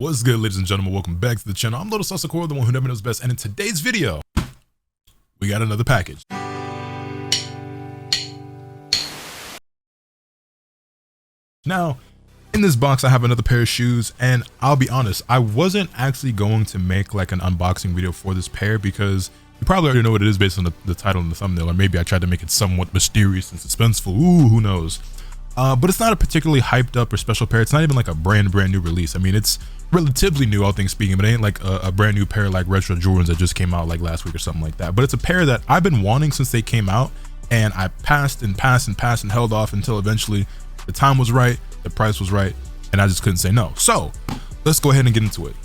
What's good, ladies and gentlemen? Welcome back to the channel. I'm LotusAsakura, the one who never knows best, and in today's video, we got another package. Now, in this box, I have another pair of shoes, and I'll be honest, I wasn't actually going to make like an unboxing video for this pair because you probably already know what it is based on the title and the thumbnail, or maybe I tried to make it somewhat mysterious and suspenseful. Ooh, who knows? But it's not a particularly hyped up or special pair. It's not even like a brand new release. I mean, it's relatively new, all things speaking, but it ain't like a brand new pair like retro Jordans that just came out like last week or something like that. But it's a pair that I've been wanting since they came out, and I passed and held off until eventually the time was right, the price was right, and I just couldn't say no. So let's go ahead and get into it.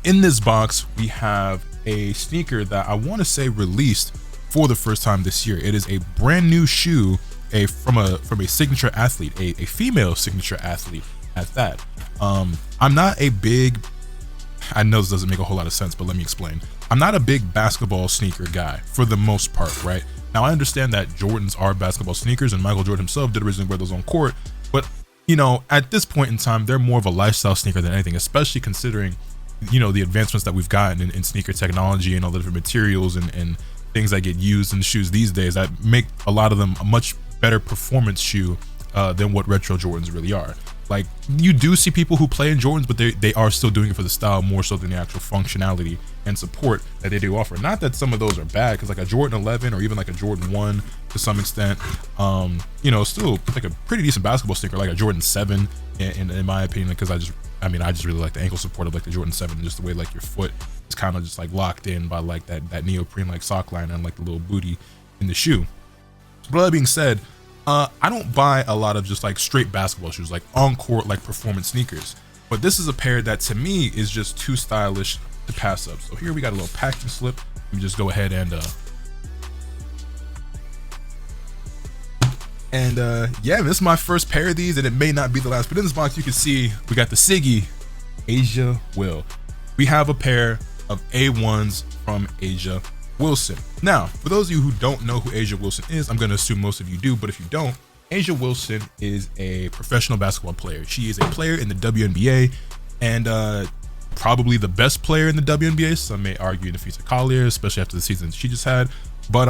In this box, we have a sneaker that I want to say released for the first time this year. It is a brand new shoe, from a signature athlete, a female signature athlete at that. I'm not a big, I know this doesn't make a whole lot of sense, but let me explain. I'm not a big basketball sneaker guy for the most part, right? Now I understand that Jordans are basketball sneakers, and Michael Jordan himself did originally wear those on court, but you know, at this point in time, they're more of a lifestyle sneaker than anything, especially considering, you know, the advancements that we've gotten in sneaker technology and all the different materials and things that get used in shoes these days that make a lot of them a much better performance shoe than what retro Jordans really are. Like, you do see people who play in Jordans, but they are still doing it for the style more so than the actual functionality and support that they do offer. Not that some of those are bad, because like a Jordan 11 or even like a Jordan 1 to some extent, you know, still like a pretty decent basketball sneaker, like a Jordan 7 in my opinion, because I just really like the ankle support of like the Jordan 7, just the way like your foot is kind of just like locked in by like that neoprene like sock line and like the little booty in the shoe. But that being said, I don't buy a lot of just like straight basketball shoes, like on court, like performance sneakers. But this is a pair that to me is just too stylish to pass up. So here we got a little packaging slip. Let me just go ahead and yeah, this is my first pair of these, and it may not be the last. But in this box, you can see we got the Siggy Asia Will. We have a pair of A1s from Asia Wilson. Now, for those of you who don't know who Asia Wilson is, I'm going to assume most of you do, but if you don't, Asia Wilson is a professional basketball player. She is a player in the WNBA, and probably the best player in the WNBA. Some may argue Nafisa Collier, especially after the season she just had. But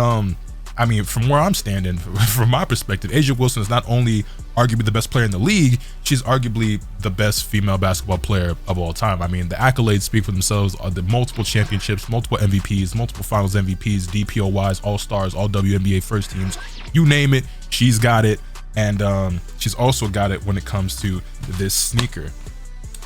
I mean, from where I'm standing, from my perspective, Asia Wilson is not only arguably the best player in the league, she's arguably the best female basketball player of all time. I mean, the accolades speak for themselves. The multiple championships, multiple MVPs, multiple finals MVPs, DPOYs, all-stars, all WNBA first teams, you name it, she's got it. And she's also got it when it comes to this sneaker.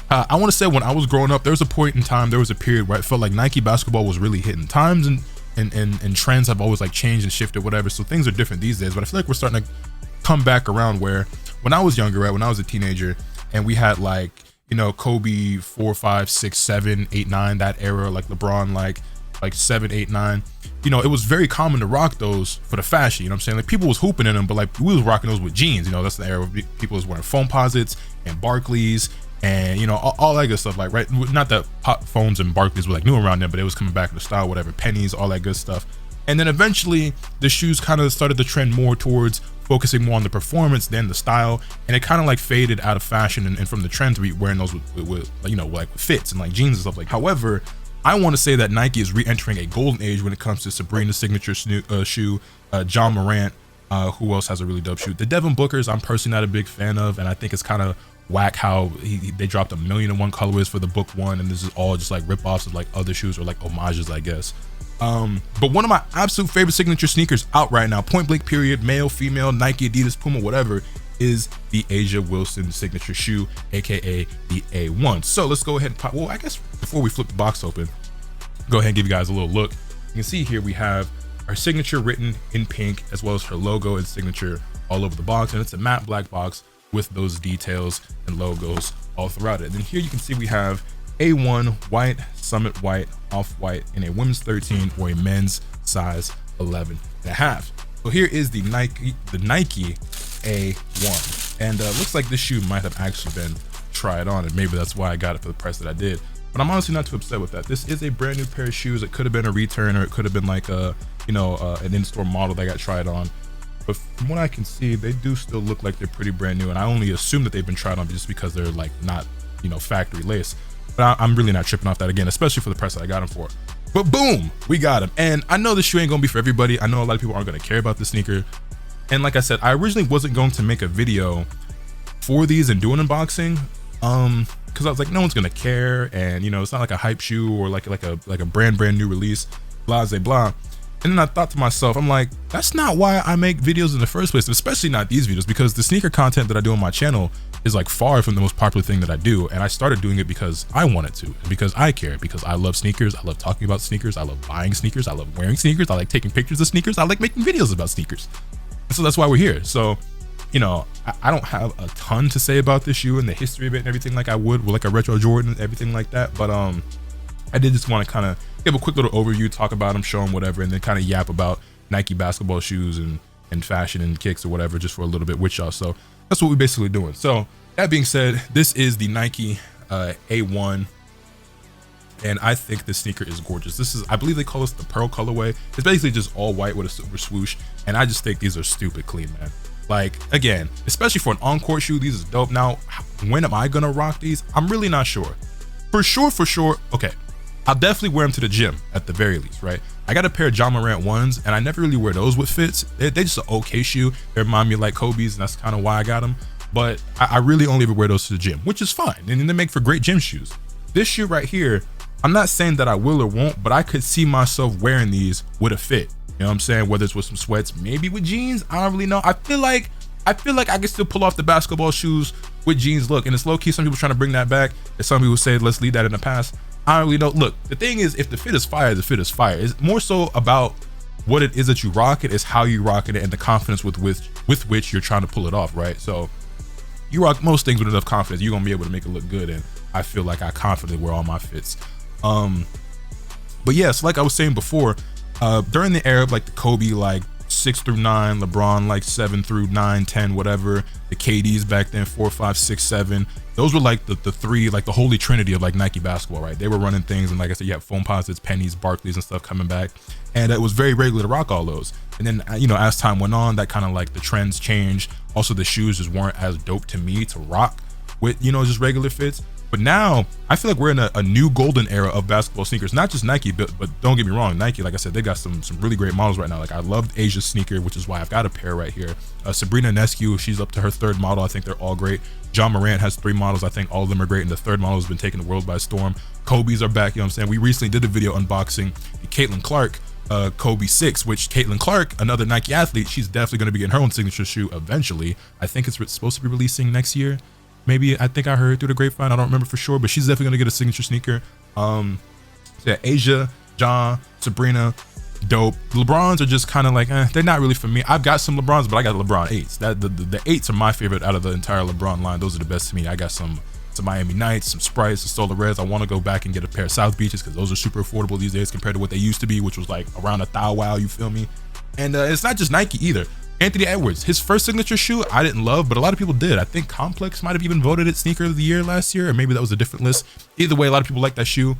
I want to say, when I was growing up, there was a point in time, there was a period where I felt like Nike basketball was really hitting. Times and trends have always like changed and shifted, whatever, so things are different these days. But I feel like we're starting to come back around, where when I was younger, right, when I was a teenager, and we had like, you know, Kobe 4, 5, 6, 7, 8, 9, that era, like LeBron like 7, 8, 9, you know, it was very common to rock those for the fashion, you know what I'm saying? Like, people was hooping in them, but like we was rocking those with jeans, you know. That's the era where people was wearing foam posits and Barclays and, you know, all that good stuff, like, right, not that pop phones and Barclays were like new around then, but it was coming back in the style, whatever, pennies, all that good stuff. And then eventually the shoes kind of started to trend more towards focusing more on the performance than the style, and it kind of like faded out of fashion and from the trend to be wearing those with you know, like fits and like jeans and stuff like. However, I want to say that Nike is re-entering a golden age when it comes to Sabrina's signature shoe, John Morant, who else has a really dope shoe? The Devin Bookers, I'm personally not a big fan of, and I think it's kind of whack how they dropped 1,000,001 colorways for the Book 1, and this is all just like rip-offs of like other shoes or like homages, I guess. But one of my absolute favorite signature sneakers out right now, point blank period, male, female, Nike, Adidas, Puma, whatever, is the Asia Wilson signature shoe, aka the A1. So let's go ahead and pop. Well, I guess before we flip the box open, go ahead and give you guys a little look. You can see here we have our signature written in pink, as well as her logo and signature all over the box, and it's a matte black box with those details and logos all throughout it. And then here you can see we have A1 white, summit white, off-white in a women's 13 or a men's size 11.5. So here is the Nike A1, and looks like this shoe might have actually been tried on, and maybe that's why I got it for the price that I did. But I'm honestly not too upset with that. This is a brand new pair of shoes. It could have been a return, or it could have been like a, you know, an in-store model that got tried on. But from what I can see, they do still look like they're pretty brand new, and I only assume that they've been tried on just because they're like not, you know, factory lace. But I'm really not tripping off that again, especially for the price that I got them for. But boom, we got him. And I know this shoe ain't gonna be for everybody. I know a lot of people aren't gonna care about this sneaker. And like I said, I originally wasn't going to make a video for these and do an unboxing, because I was like, no one's gonna care, and you know, it's not like a hype shoe or like a brand new release, blah blah blah. And then I thought to myself, I'm like, that's not why I make videos in the first place, especially not these videos, because the sneaker content that I do on my channel is like far from the most popular thing that I do. And I started doing it because I wanted to, and because I care, because I love sneakers. I love talking about sneakers. I love buying sneakers. I love wearing sneakers. I like taking pictures of sneakers. I like making videos about sneakers. And so that's why we're here. So, you know, I don't have a ton to say about this shoe and the history of it and everything like I would with like a retro Jordan and everything like that. But I did just want to kind of give a quick little overview, talk about them, show them whatever, and then kind of yap about Nike basketball shoes and fashion and kicks or whatever just for a little bit with y'all. So that's what we're basically doing. So that being said, this is the Nike A1, and I think this sneaker is gorgeous. This is, I believe they call this the Pearl colorway. It's basically just all white with a silver swoosh, and I just think these are stupid clean, man. Like, again, especially for an on-court shoe, these is dope. Now, when am I gonna rock these? I'm really not sure. For sure, okay, I'll definitely wear them to the gym at the very least, right? I got a pair of John Morant ones, and I never really wear those with fits. They're just an okay shoe. They remind me of like Kobe's, and that's kind of why I got them. But I really only ever wear those to the gym, which is fine, and they make for great gym shoes. This shoe right here, I'm not saying that I will or won't, but I could see myself wearing these with a fit. You know what I'm saying? Whether it's with some sweats, maybe with jeans, I don't really know. I feel like I can still pull off the basketball shoes with jeans look, and it's low key. Some people trying to bring that back, and some people say let's leave that in the past. I don't really know. Look, the thing is, if the fit is fire, the fit is fire. It's more so about what it is that you rock it, is how you rock it, and the confidence with which you're trying to pull it off, right? So you rock most things with enough confidence, you're gonna be able to make it look good, and I feel like I confidently wear all my fits. But yes, so like I was saying before, during the era of like the Kobe like 6 through 9, LeBron like 7 through 9, 10, whatever, the KDs back then 4, 5, 6, 7, those were like the three, like the holy trinity of like Nike basketball, right? They were running things, and like I said, you have foam posits, pennies, Barclays and stuff coming back, and it was very regular to rock all those. And then, you know, as time went on, that kind of like the trends changed. Also, the shoes just weren't as dope to me to rock with, you know, just regular fits. But now I feel like we're in a new golden era of basketball sneakers, not just Nike, but don't get me wrong, Nike, like I said, they got some really great models right now. Like I loved Asia's sneaker, which is why I've got a pair right here. Sabrina Ionescu, she's up to her 3rd model. I think they're all great. John Morant has 3 models. I think all of them are great, and the 3rd model has been taking the world by storm. Kobe's are back, you know what I'm saying? We recently did a video unboxing the Caitlin Clark Kobe 6, which Caitlin Clark, another Nike athlete, she's definitely going to be getting her own signature shoe eventually. I think it's supposed to be releasing next year. Maybe, I think I heard through the grapevine, I don't remember for sure, but she's definitely gonna get a signature sneaker. So yeah, Asia, Ja, Sabrina, dope. LeBrons are just kind of like, they're not really for me. I've got some LeBrons, but I got LeBron 8s. The 8s are my favorite out of the entire LeBron line. Those are the best to me. I got some Miami Nights, some Sprites, some Solar Reds. I want to go back and get a pair of South Beaches, because those are super affordable these days compared to what they used to be, which was like around a thou wow, you feel me? And it's not just Nike either. Anthony Edwards, his first signature shoe I didn't love, but a lot of people did. I think Complex might have even voted it sneaker of the year last year, or maybe that was a different list. Either way, a lot of people like that shoe.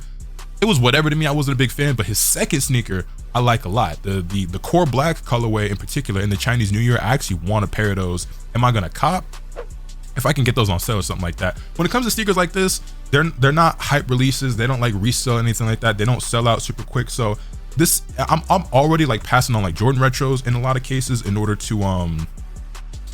It was whatever to me. I wasn't a big fan, but his second sneaker I like a lot. The core black colorway in particular, in the Chinese New Year, I actually want a pair of those. Am I gonna cop? If I can get those on sale or something like that. When it comes to sneakers like this, they're not hype releases. They don't like resell anything like that. They don't sell out super quick. So this, I'm already like passing on like Jordan retros in a lot of cases in order to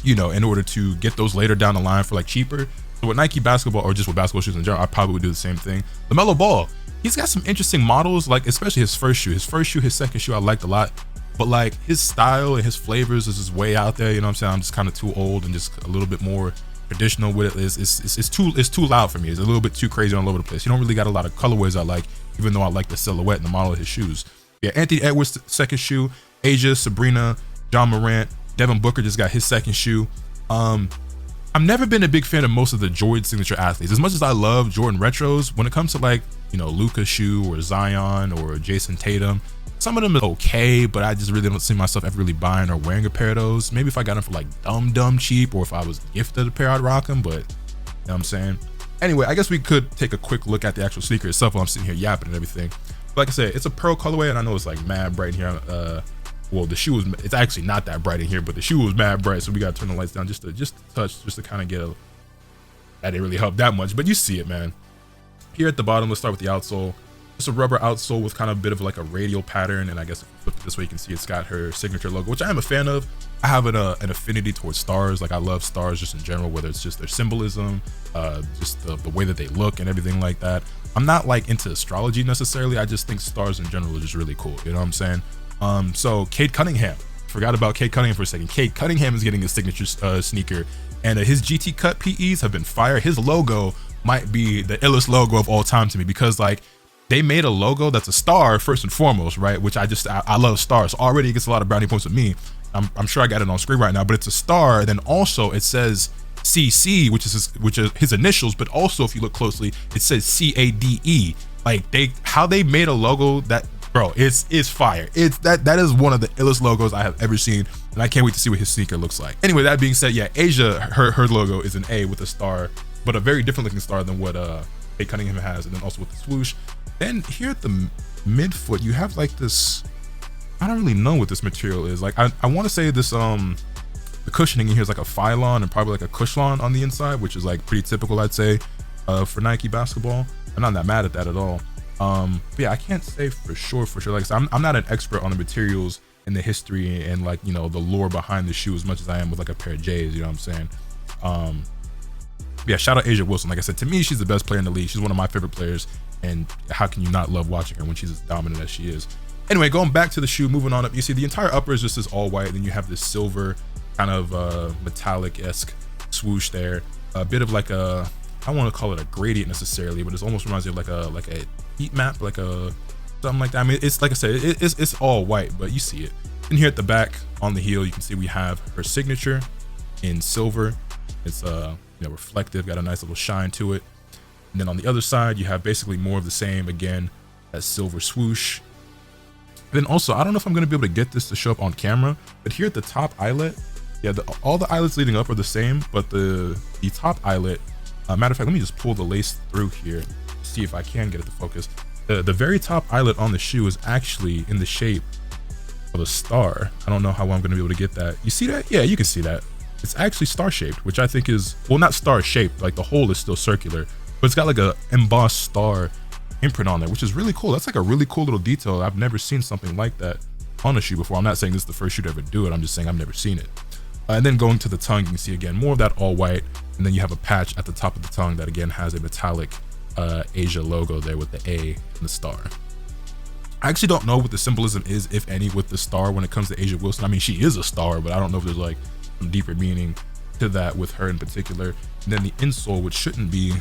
you know, in order to get those later down the line for like cheaper. So with Nike basketball, or just with basketball shoes in general, I probably would do the same thing. LaMelo Ball, he's got some interesting models, like especially his first shoe, his second shoe I liked a lot, but like his style and his flavors is just way out there. You know what I'm saying? I'm just kind of too old and just a little bit more traditional with it. It's too loud for me. It's a little bit too crazy all over the place. You don't really got a lot of colorways I like, even though I like the silhouette and the model of his shoes. Yeah, Anthony Edwards' second shoe, Asia, Sabrina, John Morant, Devin Booker just got his second shoe. I've never been a big fan of most of the Jordan signature athletes. As much as I love Jordan retros, when it comes to like, you know, Luka's shoe or Zion or Jason Tatum, some of them are okay, but I just really don't see myself ever really buying or wearing a pair of those. Maybe if I got them for like dumb cheap, or if I was gifted a pair, I'd rock them, but you know what I'm saying? Anyway, I guess we could take a quick look at the actual sneaker itself while I'm sitting here yapping and everything. But like I said, it's a pearl colorway, and I know it's like mad bright in here. Well, the shoe it's actually not that bright in here, but the shoe was mad bright, so we gotta turn the lights down just to touch, just to kind of get that didn't really help that much, but you see it, man. Here at the bottom, let's start with the outsole. Just a rubber outsole with kind of a bit of like a radial pattern, and I guess if you flip it this way, you can see it's got her signature logo, which I am a fan of. I have an affinity towards stars. Like I love stars just in general, whether it's just their symbolism, just the way that they look and everything like that. I'm not like into astrology necessarily. I just think stars in general are just really cool. You know what I'm saying? So Cade Cunningham, forgot about Cade Cunningham for a second. Cade Cunningham is getting a signature sneaker, and his GT cut PEs have been fire. His logo might be the illest logo of all time to me, because like they made a logo that's a star first and foremost, right? Which I love stars. Already it gets a lot of brownie points with me. I'm sure I got it on screen right now, but it's a star. Then also it says CC, which is his initials, but also if you look closely, it says CADE. Like how they made a logo that, bro, it's fire. That is one of the illest logos I have ever seen, and I can't wait to see what his sneaker looks like. Anyway, that being said, yeah, Asia, her logo is an A with a star, but a very different looking star than what Cade Cunningham has, and then also with the swoosh. Then here at the midfoot, you have like this, I don't really know what this material is. Like I want to say this the cushioning in here is like a Phylon and probably like a Cushlon on the inside, which is like pretty typical, I'd say, for Nike basketball. I'm not that mad at that at all. But yeah, I can't say for sure. Like I said, I'm not an expert on the materials and the history and like, you know, the lore behind the shoe as much as I am with like a pair of J's, you know what I'm saying? Yeah, shout out Asia Wilson. Like I said, to me, she's the best player in the league. She's one of my favorite players, and how can you not love watching her when she's as dominant as she is? Anyway, going back to the shoe, moving on up, you see the entire upper is just this all white, and then you have this silver kind of metallic-esque swoosh there. A bit of like a, I don't want to call it a gradient necessarily, but it almost reminds me of like a heat map, like a something like that. I mean, it's like I said, it's all white, but you see it. And here at the back on the heel, you can see we have her signature in silver. It's you know, reflective, got a nice little shine to it. And then on the other side, you have basically more of the same, again, that silver swoosh. Then also, I don't know if I'm going to be able to get this to show up on camera, but here at the top eyelet, yeah, all the eyelets leading up are the same, but the top eyelet, matter of fact, let me just pull the lace through here, see if I can get it to focus. The very top eyelet on the shoe is actually in the shape of a star. I don't know how I'm going to be able to get that. You see that? Yeah, you can see that. It's actually star shaped, which I think is, well, not star shaped, like the hole is still circular, but it's got like a embossed star imprint on there, which is really cool. That's like a really cool little detail. I've never seen something like that on a shoe before. I'm not saying this is the first shoe to ever do it. I'm just saying I've never seen it. And then going to the tongue, you can see again more of that all white, and then you have a patch at the top of the tongue that again has a metallic Asia logo there with the A and the star. I actually don't know what the symbolism is, if any, with the star when it comes to Asia Wilson. I mean, she is a star, but I don't know if there's like some deeper meaning to that with her in particular. And then the insole, which shouldn't be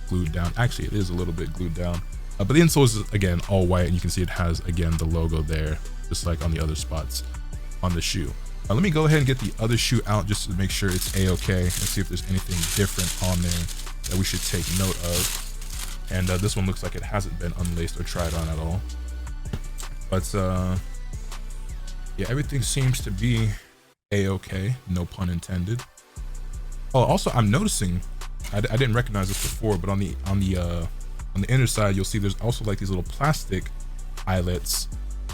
glued down. Actually, it is a little bit glued down. But the insole is, again, all white, and you can see it has, again, the logo there, just like on the other spots on the shoe. Let me go ahead and get the other shoe out just to make sure it's a-okay and see if there's anything different on there that we should take note of. And this one looks like it hasn't been unlaced or tried on at all. But yeah, everything seems to be a-okay, no pun intended. Oh, also, I'm noticing, I didn't recognize this before, but on the inner side, you'll see there's also like these little plastic eyelets,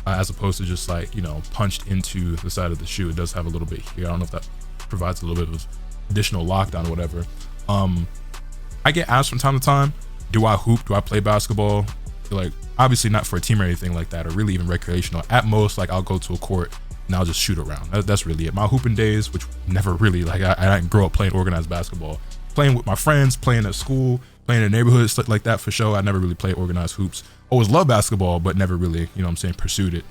as opposed to just like, you know, punched into the side of the shoe. It does have a little bit here. I don't know if that provides a little bit of additional lockdown or whatever. I get asked from time to time, do I hoop? Do I play basketball? Like, obviously not for a team or anything like that, or really even recreational. At most, like, I'll go to a court and I'll just shoot around. That's really it. My hooping days, which never really, like, I didn't grow up playing organized basketball. Playing with my friends, playing at school, playing in the neighborhood, stuff like that for sure. I never really played organized hoops. Always loved basketball, but never really, you know what I'm saying, pursued it.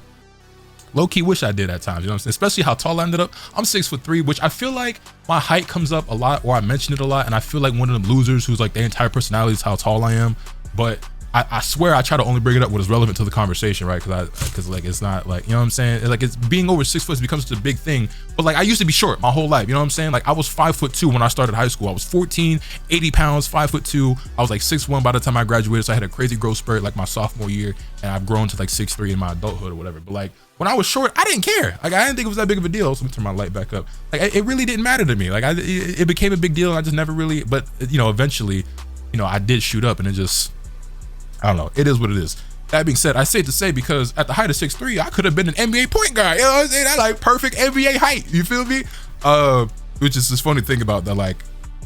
Low-key wish I did at times, you know what I'm saying? Especially how tall I ended up. I'm 6'3", which I feel like my height comes up a lot, or I mention it a lot, and I feel like one of them losers who's like their entire personality is how tall I am. But I swear I try to only bring it up when it's relevant to the conversation, right? Because like it's not like, you know what I'm saying? It's like, it's being over 6 foot becomes such a big thing. But like, I used to be short my whole life, you know what I'm saying? Like, I was 5'2" when I started high school. I was 14, 80 pounds, 5'2". I was like 6'1" by the time I graduated. So I had a crazy growth spurt like my sophomore year, and I've grown to like 6'3" in my adulthood or whatever. But like, when I was short, I didn't care. Like, I didn't think it was that big of a deal. So let me turn my light back up. Like, it really didn't matter to me. Like, it became a big deal, and I just never really, but you know, eventually, you know, I did shoot up, and it just, I don't know. It is what it is. That being said, I say it to say, because at the height of 6'3", I could have been an NBA point guard. You know what I'm saying? That's like perfect NBA height. You feel me? Which is this funny thing about that. Like,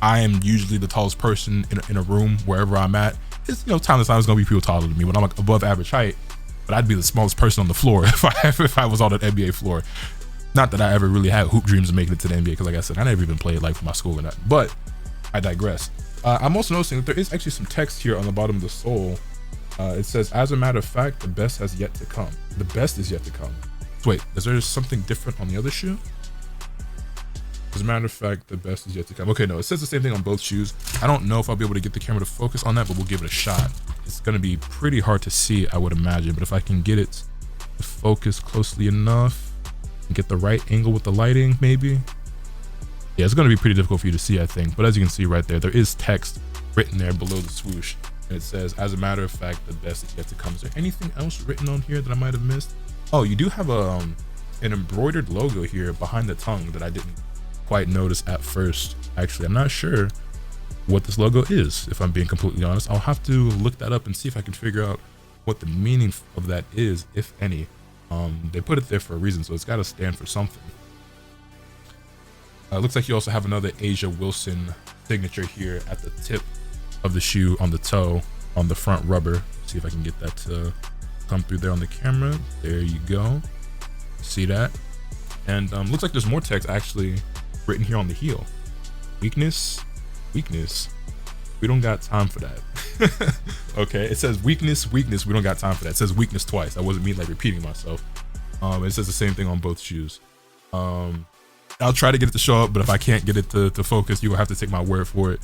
I am usually the tallest person in a room wherever I'm at. it's, you know, time to time, it's gonna be people taller than me, but I'm like above average height. But I'd be the smallest person on the floor if I was on an NBA floor. Not that I ever really had hoop dreams of making it to the NBA, because like I said, I never even played like for my school or nothing. But I digress. I'm also noticing that there is actually some text here on the bottom of the sole. It says, as a matter of fact, the best has yet to come. The best is yet to come. So wait, is there something different on the other shoe? As a matter of fact, the best is yet to come. Okay, no, it says the same thing on both shoes. I don't know if I'll be able to get the camera to focus on that, but we'll give it a shot. It's gonna be pretty hard to see, I would imagine, but if I can get it to focus closely enough and get the right angle with the lighting, maybe. Yeah, it's gonna be pretty difficult for you to see, I think. But as you can see right there, there is text written there below the swoosh. And it says, as a matter of fact, the best is yet to come. Is there anything else written on here that I might have missed? Oh, you do have an embroidered logo here behind the tongue that I didn't quite notice at first. Actually, I'm not sure what this logo is, if I'm being completely honest. I'll have to look that up and see if I can figure out what the meaning of that is, if any. They put it there for a reason, so it's got to stand for something. Looks like you also have another Asia Wilson signature here at the tip of the shoe on the toe, on the front rubber. See if I can get that to come through there on the camera. There you go. See that? And looks like there's more text actually written here on the heel. Weakness, weakness. We don't got time for that. Okay, it says weakness, weakness. We don't got time for that. It says weakness twice. That wasn't me like repeating myself. It says the same thing on both shoes. I'll try to get it to show up, but if I can't get it to focus, you will have to take my word for it.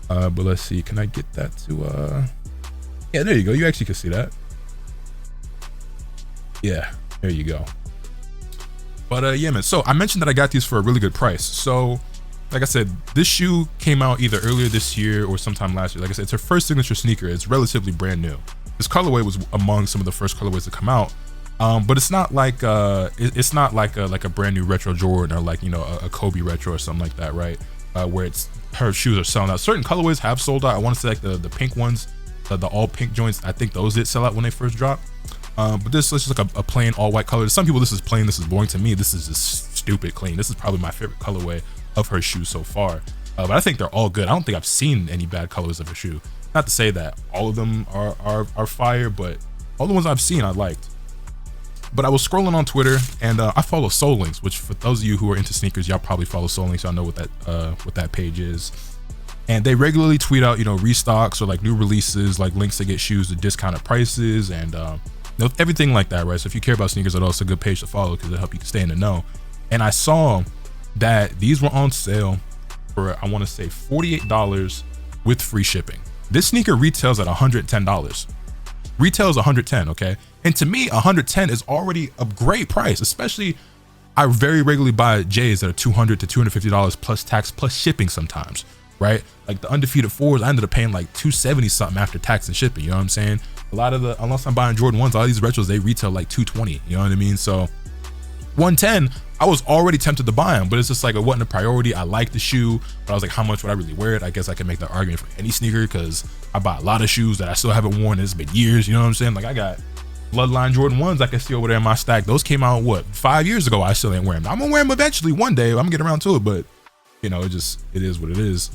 But let's see, can I get that to, yeah, there you go. You actually can see that. Yeah, there you go. But yeah, man, so I mentioned that I got these for a really good price. So like I said, this shoe came out either earlier this year or sometime last year. Like I said, it's her first signature sneaker. It's relatively brand new. This colorway was among some of the first colorways to come out. But it's not like it's not like a brand new retro Jordan or like, you know, a Kobe retro or something like that, right? Where it's her shoes are selling out. Certain colorways have sold out. I want to say like the pink ones, the all pink joints. I think those did sell out when they first dropped. But this is just like a plain all white color. To some people, this is plain. This is boring. To me, this is just stupid clean. This is probably my favorite colorway of her shoes so far. But I think they're all good. I don't think I've seen any bad colors of her shoe. Not to say that all of them are fire, but all the ones I've seen I liked. But I was scrolling on Twitter and I follow Soul Links, which for those of you who are into sneakers, y'all probably follow Soul Links. Y'all know what that page is. And they regularly tweet out, you know, restocks or like new releases, like links to get shoes at discounted prices and you know, everything like that, right? So if you care about sneakers, it's also a good page to follow because it'll help you stay in the know. And I saw that these were on sale for, I want to say $48 with free shipping. This sneaker retails at $110. Retails $110, okay? And to me, $110 is already a great price, especially I very regularly buy J's that are $200 to $250 plus tax plus shipping sometimes, right? Like the undefeated fours, I ended up paying like $270 something after tax and shipping, you know what I'm saying? A lot of the, unless I'm buying Jordan 1s, all these retros, they retail like $220, you know what I mean? So 110, I was already tempted to buy them, but it's just like it wasn't a priority. I like the shoe, but I was like, how much would I really wear it? I guess I can make that argument for any sneaker because I buy a lot of shoes that I still haven't worn. It's been years, you know what I'm saying? Like I got Bloodline Jordan 1s I can see over there in my stack. Those came out, what, 5 years ago? I still ain't wearing them. I'm gonna wear them eventually one day. I'm gonna get around to it, but you know, it is what it is.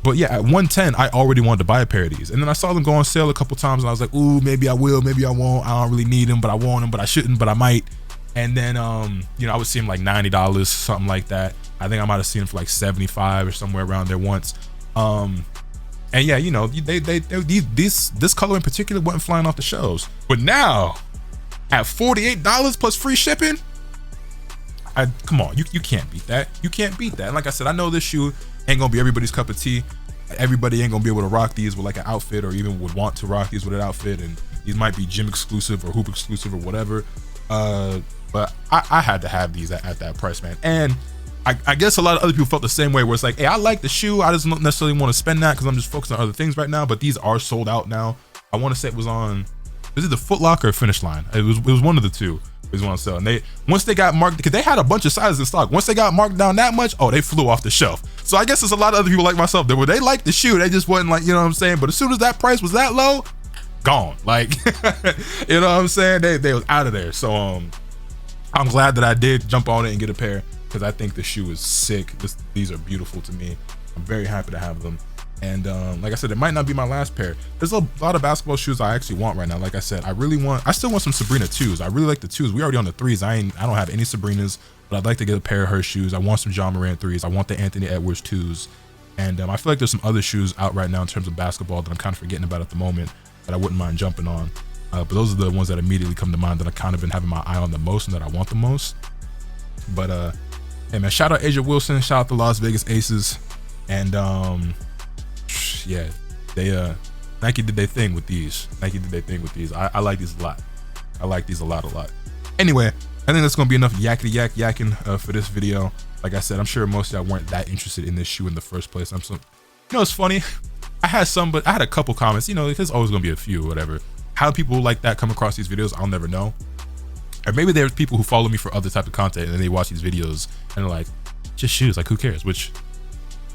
But yeah, at 110, I already wanted to buy a pair of these. And then I saw them go on sale a couple times and I was like, ooh, maybe I will, maybe I won't. I don't really need them, but I want them, but I shouldn't, but I might. And then, you know, I would see them like $90, something like that. I think I might've seen them for like 75 or somewhere around there once. And yeah, you know, this color in particular wasn't flying off the shelves. But now, at $48 plus free shipping, come on, you can't beat that. You can't beat that. And like I said, I know this shoe ain't gonna be everybody's cup of tea. Everybody ain't gonna be able to rock these with like an outfit or even would want to rock these with an outfit. And these might be gym exclusive or hoop exclusive or whatever. But I had to have these at that price, man. And I guess a lot of other people felt the same way where it's like, hey, I like the shoe. I just don't necessarily want to spend that because I'm just focused on other things right now. But these are sold out now. I want to say it was the Foot Locker or Finish Line. It was one of the two. It was on sale. And once they got marked, because they had a bunch of sizes in stock. Once they got marked down that much, oh, they flew off the shelf. So I guess there's a lot of other people like myself that they liked the shoe. They just wasn't like, you know what I'm saying? But as soon as that price was that low, gone. Like, you know what I'm saying? They was out of there. So I'm glad that I did jump on it and get a pair because I think the shoe is sick. These are beautiful to me. I'm very happy to have them. And like I said, it might not be my last pair. There's a lot of basketball shoes I actually want right now. Like I said, I still want some Sabrina 2s. I really like the 2s. We already on the 3s. I don't have any Sabrinas, but I'd like to get a pair of her shoes. I want some John Morant 3s. I want the Anthony Edwards 2s. And I feel like there's some other shoes out right now in terms of basketball that I'm kind of forgetting about at the moment that I wouldn't mind jumping on. But those are the ones that immediately come to mind that I kind of been having my eye on the most and that I want the most. But hey man, shout out Asia Wilson, shout out the Las Vegas Aces. And yeah, they Nike did their thing with these. I like these a lot. I like these a lot. Anyway, I think that's gonna be enough yakking for this video. Like I said, I'm sure most of y'all weren't that interested in this shoe in the first place. You know, it's funny. I had a couple comments. You know, there's always gonna be a few, whatever. How people like that come across these videos, I'll never know. Or maybe there's people who follow me for other type of content and then they watch these videos and they're like, just shoes, like who cares? Which,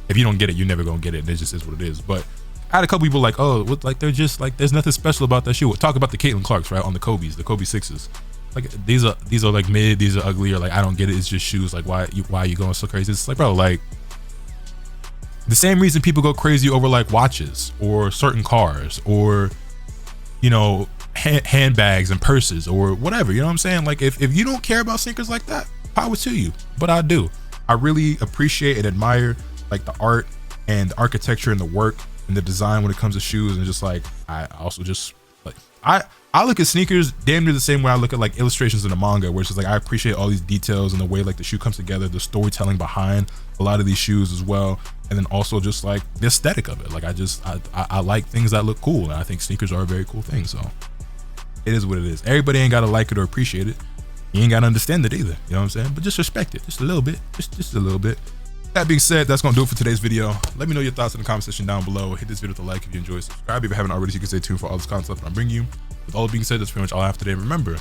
if you don't get it, you're never gonna get it, and it just is what it is. But I had a couple people like, oh, what, like they're just like, there's nothing special about that shoe. Talk about the Caitlin Clarks, right, on the Kobe's, the Kobe 6s. Like these are like mid, these are ugly, or like I don't get it. It's just shoes. Like why are you going so crazy? It's like, bro, like the same reason people go crazy over like watches or certain cars or, you know, handbags and purses or whatever. You know what I'm saying? Like if you don't care about sneakers like that, power to you. But I do. I really appreciate and admire like the art and the architecture and the work and the design when it comes to shoes. And just like I also just like I look at sneakers damn near the same way I look at like illustrations in a manga, where it's just like I appreciate all these details and the way like the shoe comes together, the storytelling behind a lot of these shoes as well, and then also just like the aesthetic of it. Like I like things that look cool, and I think sneakers are a very cool thing. So it is what it is. Everybody ain't gotta like it or appreciate it. You ain't gotta understand it either. You know what I'm saying? But just respect it, just a little bit, just a little bit. That being said, that's gonna do it for today's video. Let me know your thoughts in the comment section down below. Hit this video with a like if you enjoy. Subscribe if you haven't already, so you can stay tuned for all this content that I'm bringing you. With all being said, that's pretty much all I have today. Remember,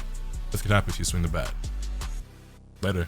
let's get happy if you swing the bat. Later.